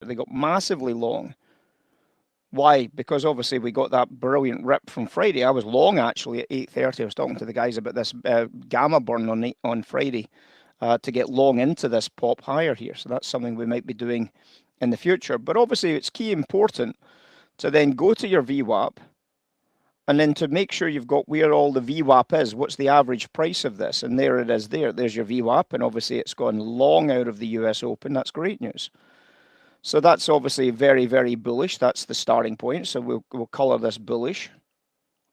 They got massively long. Why? Because obviously we got that brilliant rip from Friday. I was long actually at 8:30. I was talking to the guys about this gamma burn on Friday to get long into this pop higher here. So that's something we might be doing in the future. But obviously it's key important to then go to your VWAP and then to make sure you've got where all the VWAP is. What's the average price of this? And there it is there. There's your VWAP. And obviously it's gone long out of the US Open. That's great news. So that's obviously very, very bullish. That's the starting point. So we'll color this bullish,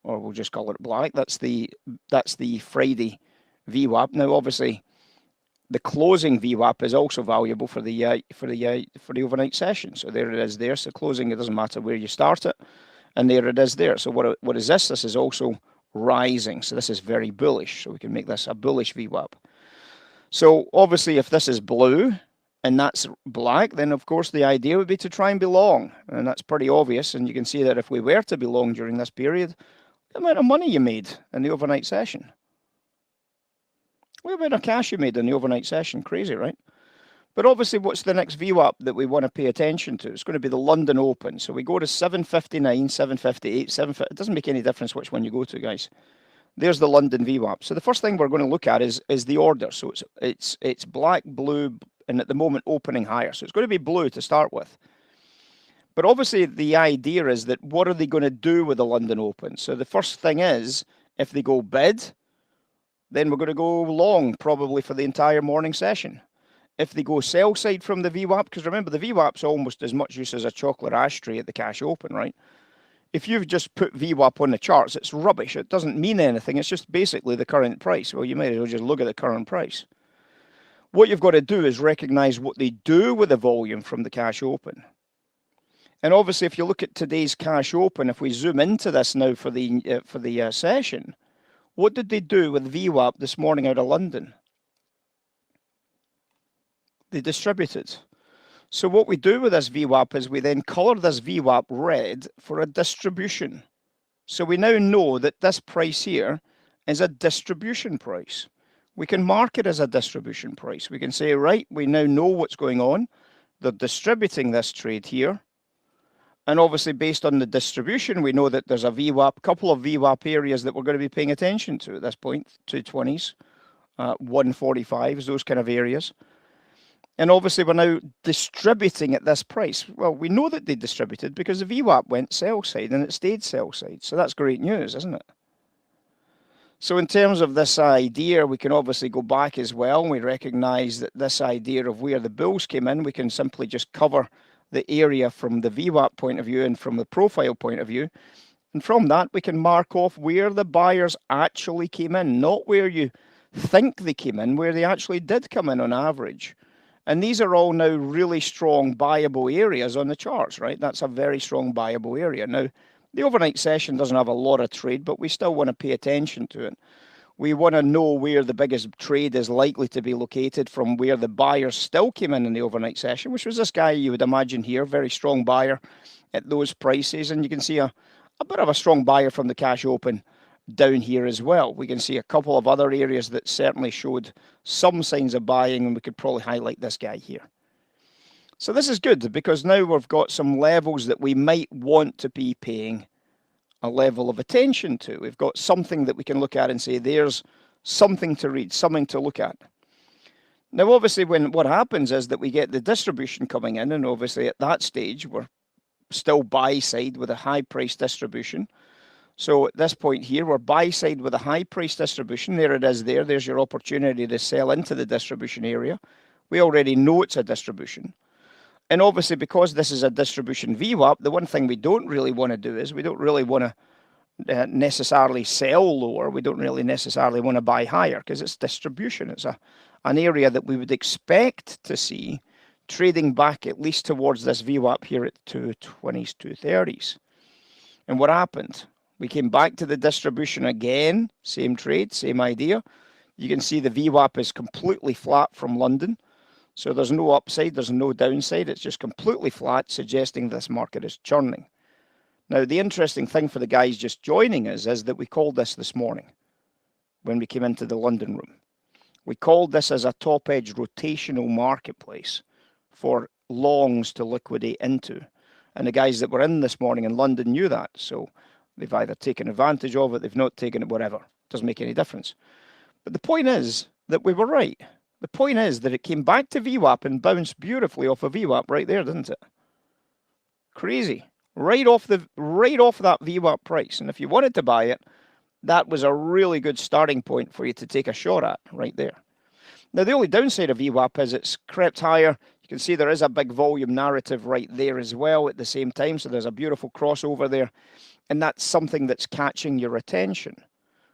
or we'll just color it black. That's the Friday VWAP. Now, obviously, the closing VWAP is also valuable for the overnight session. So there it is there. So closing, it doesn't matter where you start it, and there it is there. So what is this? This is also rising. So this is very bullish. So we can make this a bullish VWAP. So obviously, if this is blue and that's black, then of course the idea would be to try and be long. And that's pretty obvious. And you can see that if we were to be long during this period, the amount of money you made in the overnight session. What amount of cash you made in the overnight session? Crazy, right? But obviously, what's the next VWAP that we want to pay attention to? It's going to be the London Open. So we go to 759, 758, 750. It doesn't make any difference which one you go to, guys. There's the London VWAP. So the first thing we're going to look at is the order. So it's black, blue, and at the moment opening higher. So it's going to be blue to start with. But obviously the idea is that what are they going to do with the London Open? So the first thing is, if they go bid, then we're going to go long probably for the entire morning session. If they go sell side from the VWAP, because remember the VWAP's almost as much use as a chocolate ashtray at the cash open, right? If you've just put VWAP on the charts, it's rubbish. It doesn't mean anything. It's just basically the current price. Well, you might as well just look at the current price. What you've got to do is recognize what they do with the volume from the cash open. And obviously, if you look at today's cash open, if we zoom into this now for the session, what did they do with VWAP this morning out of London? They distributed. So what we do with this VWAP is we then color this VWAP red for a distribution. So we now know that this price here is a distribution price. We can mark it as a distribution price. We can say, right, we now know what's going on. They're distributing this trade here. And obviously, based on the distribution, we know that there's a VWAP, couple of VWAP areas that we're going to be paying attention to at this point, 220s, 145s, those kind of areas. And obviously, we're now distributing at this price. Well, we know that they distributed because the VWAP went sell side and it stayed sell side. So that's great news, isn't it? So in terms of this idea, we can obviously go back as well. And we recognize that this idea of where the bulls came in, we can simply just cover the area from the VWAP point of view and from the profile point of view. And from that, we can mark off where the buyers actually came in, not where you think they came in, where they actually did come in on average. And these are all now really strong buyable areas on the charts, right? That's a very strong buyable area. Now, the overnight session doesn't have a lot of trade, but we still want to pay attention to it. We want to know where the biggest trade is likely to be located from where the buyers still came in the overnight session, which was this guy you would imagine here, very strong buyer at those prices. And you can see a bit of a strong buyer from the cash open down here as well. We can see a couple of other areas that certainly showed some signs of buying, and we could probably highlight this guy here. So this is good because now we've got some levels that we might want to be paying a level of attention to. We've got something that we can look at and say, there's something to read, something to look at. Now, obviously, what happens is that we get the distribution coming in, and obviously at that stage, we're still buy side with a high price distribution. So at this point here, we're buy side with a high price distribution. There it is there. There's your opportunity to sell into the distribution area. We already know it's a distribution. And obviously, because this is a distribution VWAP, the one thing we don't really want to do is we don't really want to necessarily sell lower. We don't really necessarily want to buy higher because it's distribution. It's an area that we would expect to see trading back at least towards this VWAP here at 220s, 230s. And what happened? We came back to the distribution again, same trade, same idea. You can see the VWAP is completely flat from London. So there's no upside, there's no downside. It's just completely flat, suggesting this market is churning. Now, the interesting thing for the guys just joining us is that we called this morning when we came into the London room. We called this as a top edge rotational marketplace for longs to liquidate into. And the guys that were in this morning in London knew that. So they've either taken advantage of it, they've not taken it, whatever. Doesn't make any difference. But the point is that we were right. The point is that it came back to VWAP and bounced beautifully off of VWAP right there, didn't it? Crazy. Right off that VWAP price. And if you wanted to buy it, that was a really good starting point for you to take a shot at right there. Now, the only downside of VWAP is it's crept higher. You can see there is a big volume narrative right there as well at the same time. So there's a beautiful crossover there. And that's something that's catching your attention.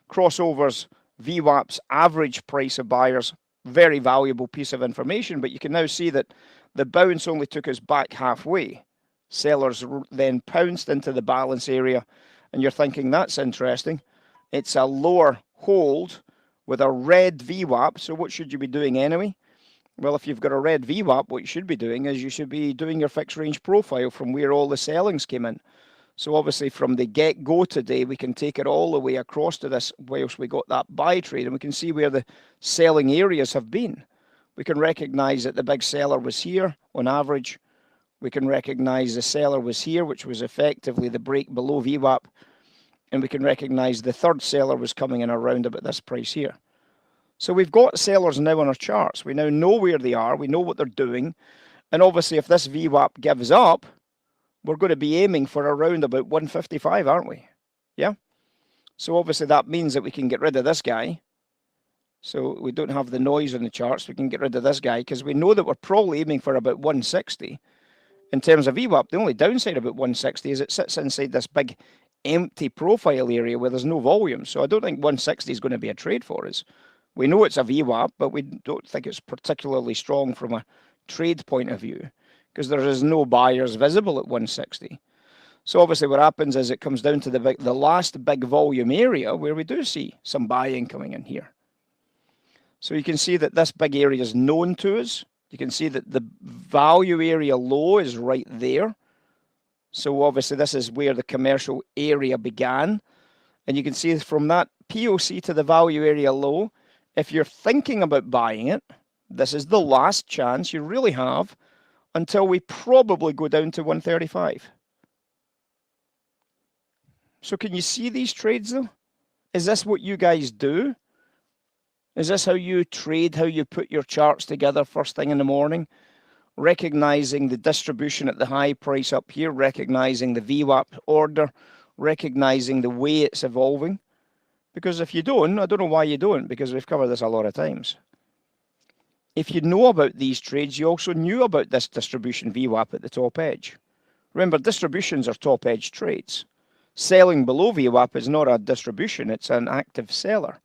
Crossovers, VWAP's average price of buyers, very valuable piece of information. But you can now see that the bounce only took us back halfway. Sellers then pounced into the balance area. And you're thinking, that's interesting. It's a lower hold with a red VWAP. So what should you be doing anyway? Well, if you've got a red VWAP, what you should be doing is you should be doing your fixed range profile from where all the sellings came in. So obviously from the get-go today, we can take it all the way across to this whilst we got that buy trade, and we can see where the selling areas have been. We can recognize that the big seller was here on average. We can recognize the seller was here, which was effectively the break below VWAP. And we can recognize the third seller was coming in around about this price here. So we've got sellers now on our charts. We now know where they are. We know what they're doing. And obviously, if this VWAP gives up, we're going to be aiming for around about 155, aren't we? Yeah? So obviously, that means that we can get rid of this guy. So we don't have the noise on the charts. We can get rid of this guy because we know that we're probably aiming for about 160. In terms of VWAP, the only downside about 160 is it sits inside this big empty profile area where there's no volume. So I don't think 160 is going to be a trade for us. We know it's a VWAP, but we don't think it's particularly strong from a trade point of view because there is no buyers visible at 160. So obviously what happens is it comes down to the last big volume area where we do see some buying coming in here. So you can see that this big area is known to us. You can see that the value area low is right there. So obviously this is where the commercial area began. And you can see from that POC to the value area low, if you're thinking about buying it, this is the last chance you really have until we probably go down to 135. So can you see these trades though? Is this what you guys do? Is this how you trade, how you put your charts together first thing in the morning? Recognizing the distribution at the high price up here, recognizing the VWAP order, recognizing the way it's evolving. Because if you don't, I don't know why you don't, because we've covered this a lot of times. If you know about these trades, you also knew about this distribution VWAP at the top edge. Remember, distributions are top edge trades. Selling below VWAP is not a distribution, it's an active seller.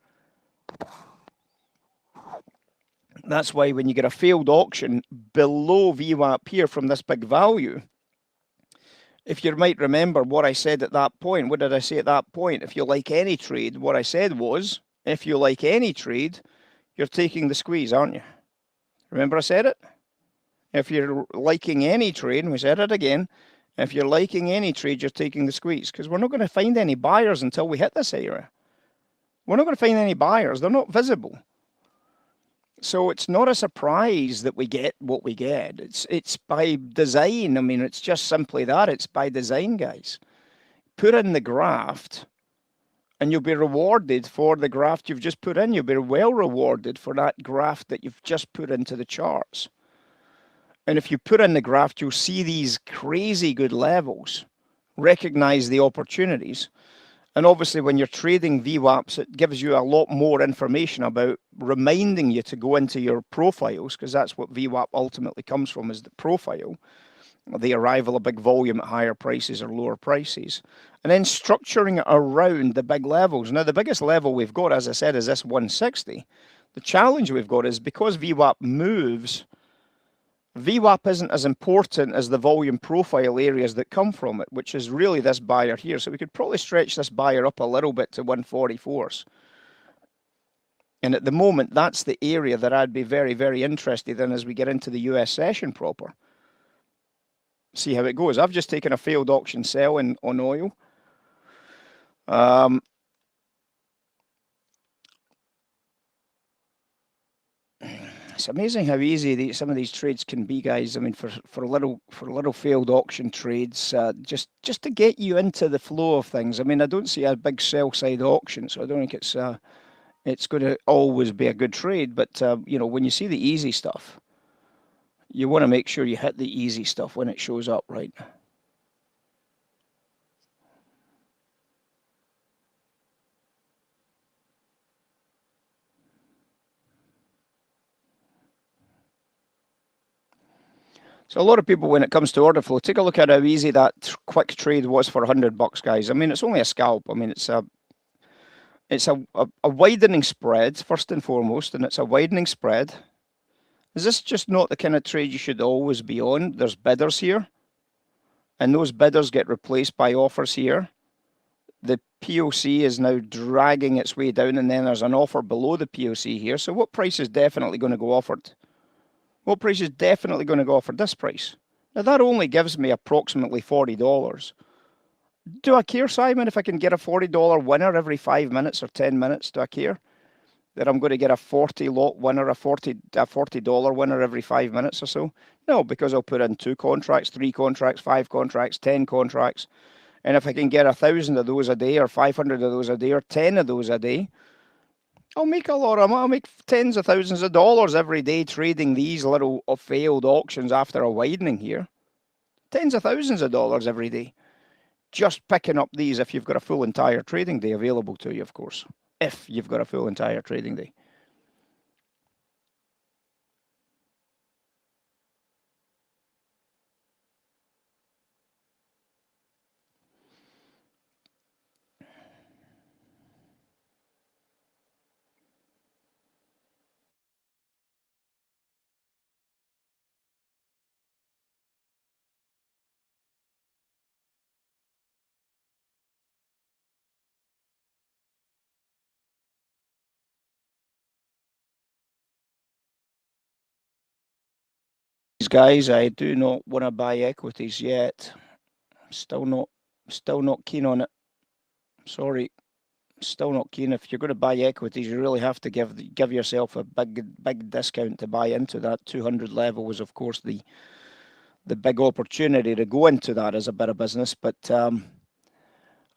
That's why when you get a failed auction below VWAP here from this big value, if you might remember what I said at that point, what did I say at that point? If you like any trade, what I said was, if you like any trade, you're taking the squeeze, aren't you? Remember I said it? If you're liking any trade, and we said it again, if you're liking any trade, you're taking the squeeze, because we're not going to find any buyers until we hit this area. We're not going to find any buyers. They're not visible. So it's not a surprise that we get what we get. It's by design. I mean, it's just simply that. It's by design, guys. Put in the graft, and you'll be rewarded for the graft you've just put in. You'll be well rewarded for that graft that you've just put into the charts. And if you put in the graft, you'll see these crazy good levels. Recognize the opportunities. And obviously, when you're trading VWAPs, it gives you a lot more information about reminding you to go into your profiles, because that's what VWAP ultimately comes from, is the profile, the arrival of big volume at higher prices or lower prices, and then structuring it around the big levels. Now, the biggest level we've got, as I said, is this 160. The challenge we've got is because VWAP moves, VWAP isn't as important as the volume profile areas that come from it, which is really this buyer here. So we could probably stretch this buyer up a little bit to 144s. And at the moment, that's the area that I'd be very, very interested in as we get into the US session proper. See how it goes. I've just taken a failed auction sell on oil. It's amazing how easy some of these trades can be, guys. I mean, for little failed auction trades, just to get you into the flow of things. I mean, I don't see a big sell side auction, so I don't think it's going to always be a good trade. But you know, when you see the easy stuff, you want to make sure you hit the easy stuff when it shows up, right? So a lot of people, when it comes to order flow, take a look at how easy that quick trade was for $100, guys. I mean, it's only a scalp. I mean, it's a widening spread first and foremost, and it's a widening spread. Is this just not the kind of trade you should always be on? There's bidders here, and those bidders get replaced by offers here. The POC is now dragging its way down, and then there's an offer below the POC here. So what price is definitely going to go offered? What price is definitely going to go offered? This price. Now, that only gives me approximately $40. Do I care, Simon, if I can get a $40 winner every 5 minutes or 10 minutes? Do I care that I'm going to get a 40 lot winner, a $40 winner every 5 minutes or so? No, because I'll put in 2 contracts, 3 contracts, 5 contracts, 10 contracts. And if I can get 1,000 of those a day, or 500 of those a day, or 10 of those a day, I'll make a lot of money. I'll make tens of thousands of dollars every day trading these little failed auctions after a widening here. Tens of thousands of dollars every day. Just picking up these if you've got a full entire trading day available to you, of course. If you've got a full entire trading day. Guys, I do not want to buy equities yet. Still not keen on it. Sorry, still not keen. If you're going to buy equities, you really have to give yourself a big discount to buy into that. 200 level was, of course, the big opportunity to go into that as a bit of business, but I'm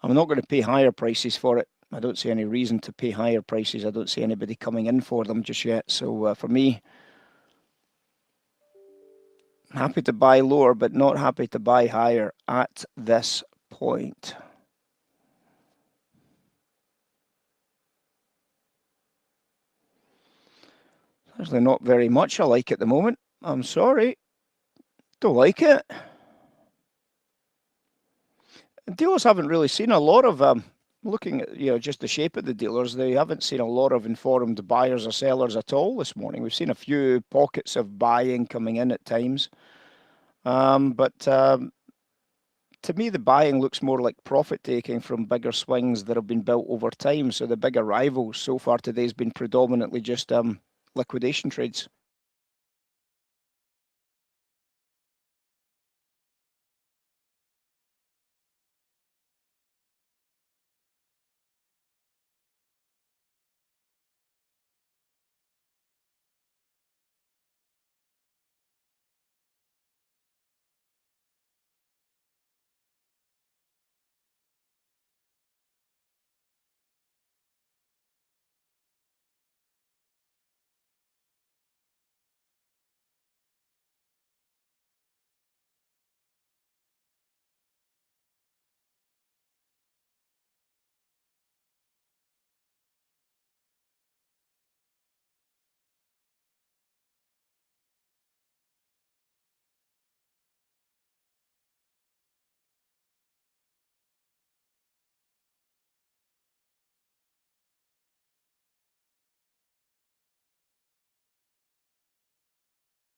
not going to pay higher prices for it. I don't see any reason to pay higher prices. I don't see anybody coming in for them just yet. So for me, happy to buy lower, but not happy to buy higher at this point. There's not very much I like at the moment. I'm sorry. Don't like it. Dealers haven't really seen a lot of looking at just the shape of the dealers. They haven't seen a lot of informed buyers or sellers at all this morning. We've seen a few pockets of buying coming in at times, but to me, the buying looks more like profit taking from bigger swings that have been built over time. So the big arrivals so far today has been predominantly just liquidation trades.